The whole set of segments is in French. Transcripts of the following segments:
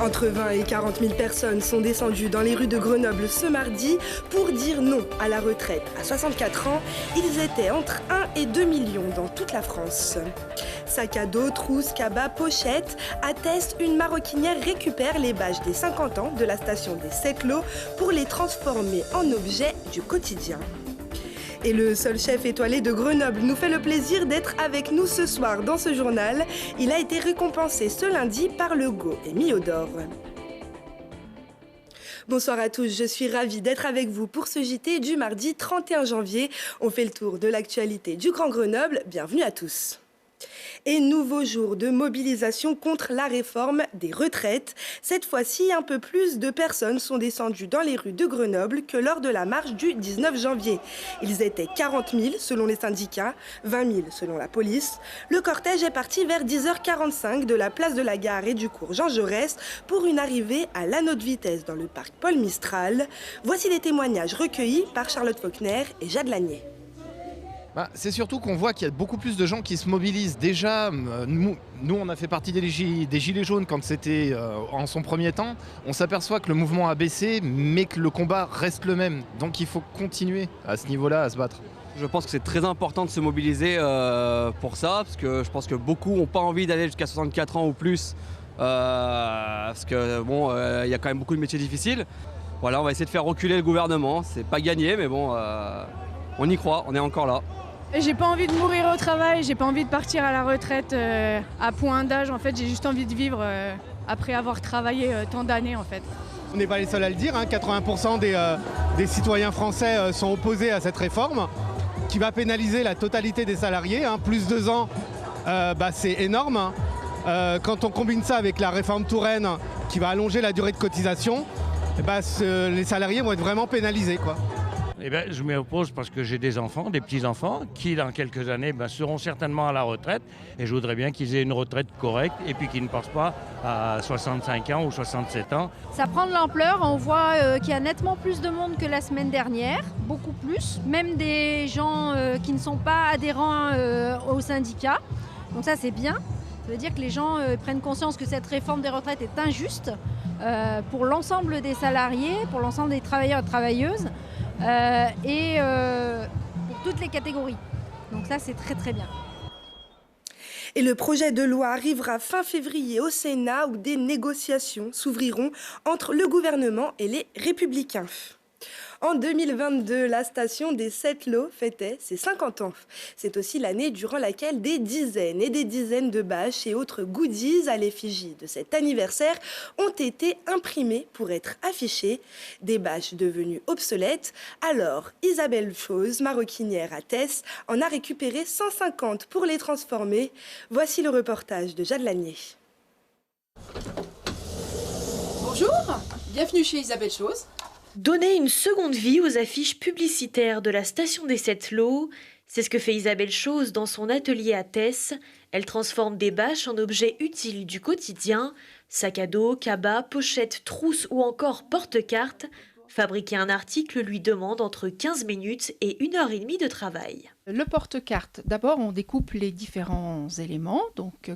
Entre 20 et 40 000 personnes sont descendues dans les rues de Grenoble ce mardi pour dire non à la retraite. À 64 ans, ils étaient entre 1 et 2 millions dans toute la France. Sac à dos, trousses, cabas, pochettes, à Tess, une maroquinière récupère les bâches des 50 ans de la station des Sept-Lots pour les transformer en objets du quotidien. Et le seul chef étoilé de Grenoble nous fait le plaisir d'être avec nous ce soir dans ce journal. Il a été récompensé ce lundi par le Go et Mio d'Or. Bonsoir à tous, je suis ravie d'être avec vous pour ce JT du mardi 31 janvier. On fait le tour de l'actualité du Grand Grenoble. Bienvenue à tous. Et nouveau jour de mobilisation contre la réforme des retraites. Cette fois-ci, un peu plus de personnes sont descendues dans les rues de Grenoble que lors de la marche du 19 janvier. Ils étaient 40 000 selon les syndicats, 20 000 selon la police. Le cortège est parti vers 10h45 de la place de la Gare et du cours Jean Jaurès pour une arrivée à l'anneau de vitesse dans le parc Paul Mistral. Voici les témoignages recueillis par Charlotte Faulkner et Jade Lanier. C'est surtout qu'on voit qu'il y a beaucoup plus de gens qui se mobilisent. Déjà, nous on a fait partie des Gilets jaunes quand c'était en son premier temps. On s'aperçoit que le mouvement a baissé, mais que le combat reste le même. Donc il faut continuer à ce niveau-là, à se battre. Je pense que c'est très important de se mobiliser pour ça, parce que je pense que beaucoup n'ont pas envie d'aller jusqu'à 64 ans ou plus, parce que y a quand même beaucoup de métiers difficiles. Voilà, on va essayer de faire reculer le gouvernement. C'est pas gagné, mais bon, on y croit, on est encore là. J'ai pas envie de mourir au travail, j'ai pas envie de partir à la retraite à point d'âge. En fait, j'ai juste envie de vivre après avoir travaillé tant d'années en fait. On n'est pas les seuls à le dire, 80% des citoyens français sont opposés à cette réforme qui va pénaliser la totalité des salariés. Plus 2 ans, c'est énorme. Quand on combine ça avec la réforme Touraine qui va allonger la durée de cotisation, les salariés vont être vraiment pénalisés, quoi. Je m'y oppose parce que j'ai des enfants, des petits-enfants, qui dans quelques années seront certainement à la retraite. Et je voudrais bien qu'ils aient une retraite correcte et puis qu'ils ne passent pas à 65 ans ou 67 ans. Ça prend de l'ampleur, on voit qu'il y a nettement plus de monde que la semaine dernière, beaucoup plus. Même des gens qui ne sont pas adhérents au syndicat. Donc ça c'est bien. Ça veut dire que les gens prennent conscience que cette réforme des retraites est injuste pour l'ensemble des salariés, pour l'ensemble des travailleurs et travailleuses. Et pour toutes les catégories. Donc ça, c'est très très bien. Et le projet de loi arrivera fin février au Sénat où des négociations s'ouvriront entre le gouvernement et les Républicains. En 2022, la station des Sept-Lots fêtait ses 50 ans. C'est aussi l'année durant laquelle des dizaines et des dizaines de bâches et autres goodies à l'effigie de cet anniversaire ont été imprimées pour être affichées. Des bâches devenues obsolètes. Alors, Isabelle Chose, maroquinière à Tess, en a récupéré 150 pour les transformer. Voici le reportage de Jade Lanier. Bonjour, bienvenue chez Isabelle Chose. Donner une seconde vie aux affiches publicitaires de la station des Sept-Lots, c'est ce que fait Isabelle Chose dans son atelier à Tess. Elle transforme des bâches en objets utiles du quotidien, sacs à dos, cabas, pochettes, trousses ou encore porte-cartes. Fabriquer un article lui demande entre 15 minutes et 1h30 de travail. Le porte-carte, d'abord on découpe les différents éléments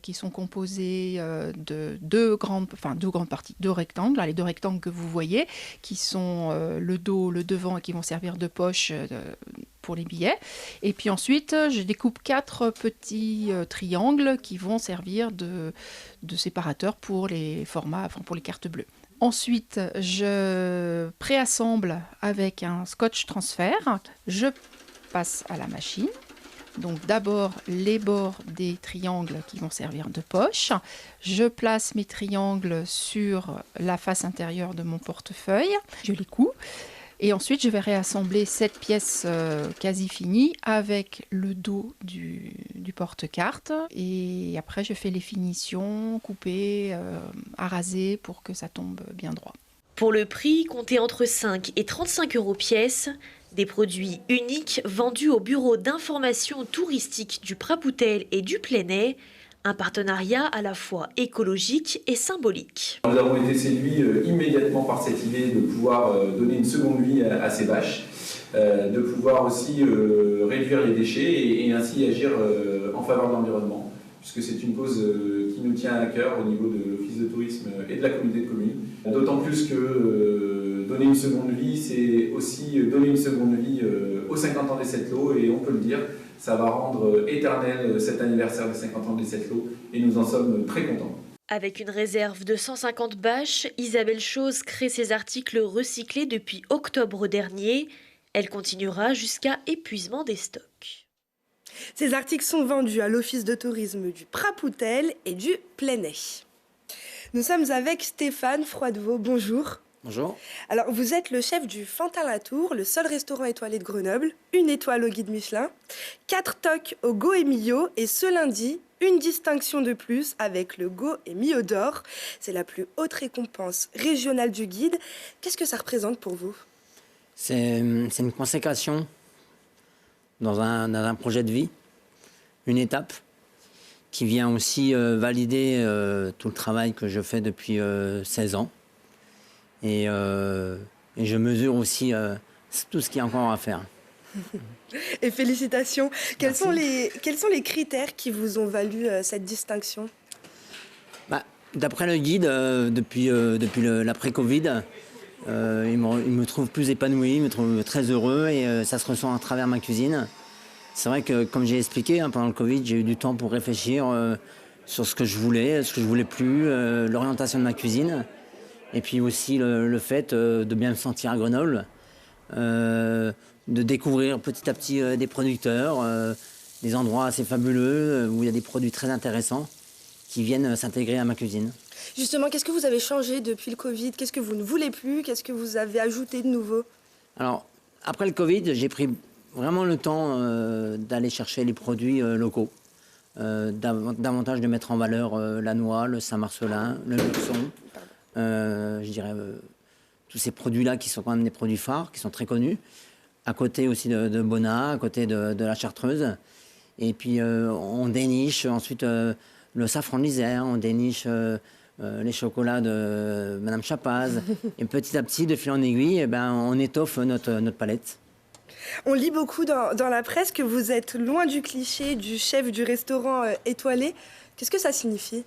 qui sont composés de deux grandes parties, deux rectangles. Les deux rectangles que vous voyez qui sont le dos, le devant et qui vont servir de poche pour les billets. Et puis ensuite je découpe 4 petits triangles qui vont servir de séparateurs pour les formats, pour les cartes bleues. Ensuite, je préassemble avec un scotch transfert. Je passe à la machine. Donc d'abord les bords des triangles qui vont servir de poche. Je place mes triangles sur la face intérieure de mon portefeuille. Je les couds. Et ensuite, je vais réassembler cette pièce quasi finie avec le dos du porte-carte. Et après, je fais les finitions, couper, araser pour que ça tombe bien droit. Pour le prix, compté entre 5 et 35 € pièce, des produits uniques vendus au bureau d'information touristique du Praboutel et du Plenay. Un partenariat à la fois écologique et symbolique. Nous avons été séduits immédiatement par cette idée de pouvoir donner une seconde vie à ces bâches, de pouvoir aussi réduire les déchets et ainsi agir en faveur de l'environnement. puisque c'est une cause qui nous tient à cœur au niveau de l'Office de tourisme et de la communauté de communes. D'autant plus que donner une seconde vie, c'est aussi donner une seconde vie aux 50 ans des 7 lots, et on peut le dire, ça va rendre éternel cet anniversaire des 50 ans des 7 lots, et nous en sommes très contents. Avec une réserve de 150 bâches, Isabelle Chose crée ses articles recyclés depuis octobre dernier. Elle continuera jusqu'à épuisement des stocks. Ces articles sont vendus à l'Office de tourisme du Prapoutel et du Plenay. Nous sommes avec Stéphane Froidevaux. Bonjour. Bonjour. Alors, vous êtes le chef du Fantin-Latour, le seul restaurant étoilé de Grenoble, 1 étoile au guide Michelin, 4 tocs au Go et Millau, et ce lundi, une distinction de plus avec le Go et Millau d'or. C'est la plus haute récompense régionale du guide. Qu'est-ce que ça représente pour vous ? C'est une consécration dans un projet de vie, une étape qui vient aussi valider tout le travail que je fais depuis 16 ans. Et je mesure aussi tout ce qu'il y a encore à faire. Et félicitations. Quels sont les critères qui vous ont valu cette distinction ? D'après le guide, depuis l'après-Covid, il me trouve plus épanoui, il me trouve très heureux, et ça se ressent à travers ma cuisine. C'est vrai que, comme j'ai expliqué, pendant le Covid, j'ai eu du temps pour réfléchir sur ce que je voulais, ce que je voulais plus, l'orientation de ma cuisine. Et puis aussi le fait de bien me sentir à Grenoble, de découvrir petit à petit des producteurs, des endroits assez fabuleux où il y a des produits très intéressants qui viennent s'intégrer à ma cuisine. Justement, qu'est-ce que vous avez changé depuis le Covid ? Qu'est-ce que vous ne voulez plus ? Qu'est-ce que vous avez ajouté de nouveau ? Alors, après le Covid, j'ai pris vraiment le temps d'aller chercher les produits locaux. Davantage de mettre en valeur la noix, le Saint-Marcellin, le luxon. Je dirais tous ces produits-là qui sont quand même des produits phares, qui sont très connus. À côté aussi de Bonnat, à côté de la Chartreuse. Et puis on déniche ensuite le safran de l'Isère, on déniche les chocolats de Madame Chapaz. Et petit à petit, de fil en aiguille, on étoffe notre palette. On lit beaucoup dans la presse que vous êtes loin du cliché du chef du restaurant étoilé. Qu'est-ce que ça signifie ?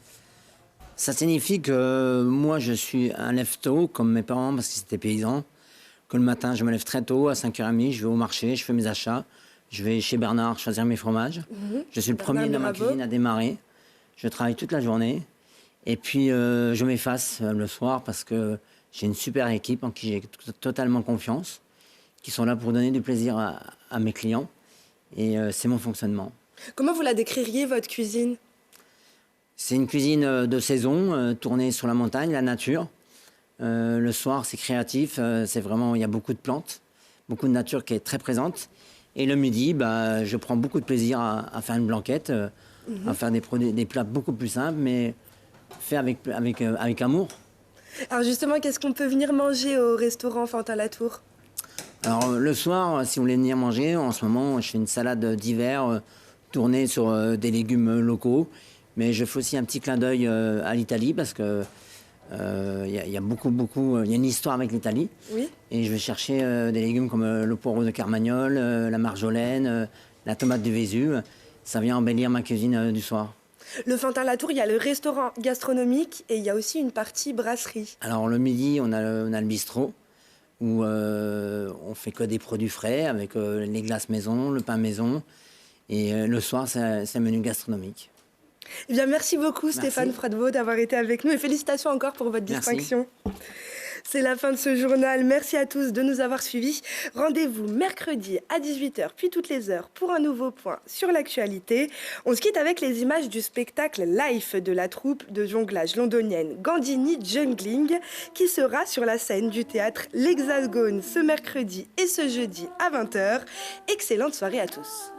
Ça signifie que moi, je suis un lève-tôt, comme mes parents, parce qu'ils étaient paysans. Que le matin, je me lève très tôt, à 5h30, je vais au marché, je fais mes achats. Je vais chez Bernard choisir mes fromages. Je suis le premier dans ma cuisine à démarrer. Je travaille toute la journée. Et puis, je m'efface le soir parce que j'ai une super équipe en qui j'ai totalement confiance, qui sont là pour donner du plaisir à mes clients. Et c'est mon fonctionnement. Comment vous la décririez, votre cuisine ? C'est une cuisine de saison, tournée sur la montagne, la nature. Le soir, c'est créatif, c'est vraiment, il y a beaucoup de plantes, beaucoup de nature qui est très présente. Et le midi, je prends beaucoup de plaisir à faire une blanquette, à faire des plats beaucoup plus simples, mais faits avec amour. Alors justement, qu'est-ce qu'on peut venir manger au restaurant Fantin-Latour ? Alors le soir, si vous voulez venir manger, en ce moment, je fais une salade d'hiver tournée sur des légumes locaux. Mais je fais aussi un petit clin d'œil à l'Italie parce que y a il y a une histoire avec l'Italie. Oui. Et je vais chercher des légumes comme le poireau de Carmagnole, la marjolaine, la tomate du Vésuve. Ça vient embellir ma cuisine du soir. Le Fantin-Latour, il y a le restaurant gastronomique et il y a aussi une partie brasserie. Alors le midi, on a le bistrot où on fait que des produits frais avec les glaces maison, le pain maison. Et le soir, c'est un menu gastronomique. Eh bien, merci beaucoup Stéphane Froidevaux d'avoir été avec nous et félicitations encore pour votre distinction. C'est la fin de ce journal. Merci à tous de nous avoir suivis. Rendez-vous mercredi à 18h, puis toutes les heures pour un nouveau point sur l'actualité. On se quitte avec les images du spectacle Life de la troupe de jonglage londonienne Gandini Jungling qui sera sur la scène du théâtre L'Hexagone ce mercredi et ce jeudi à 20h. Excellente soirée à tous.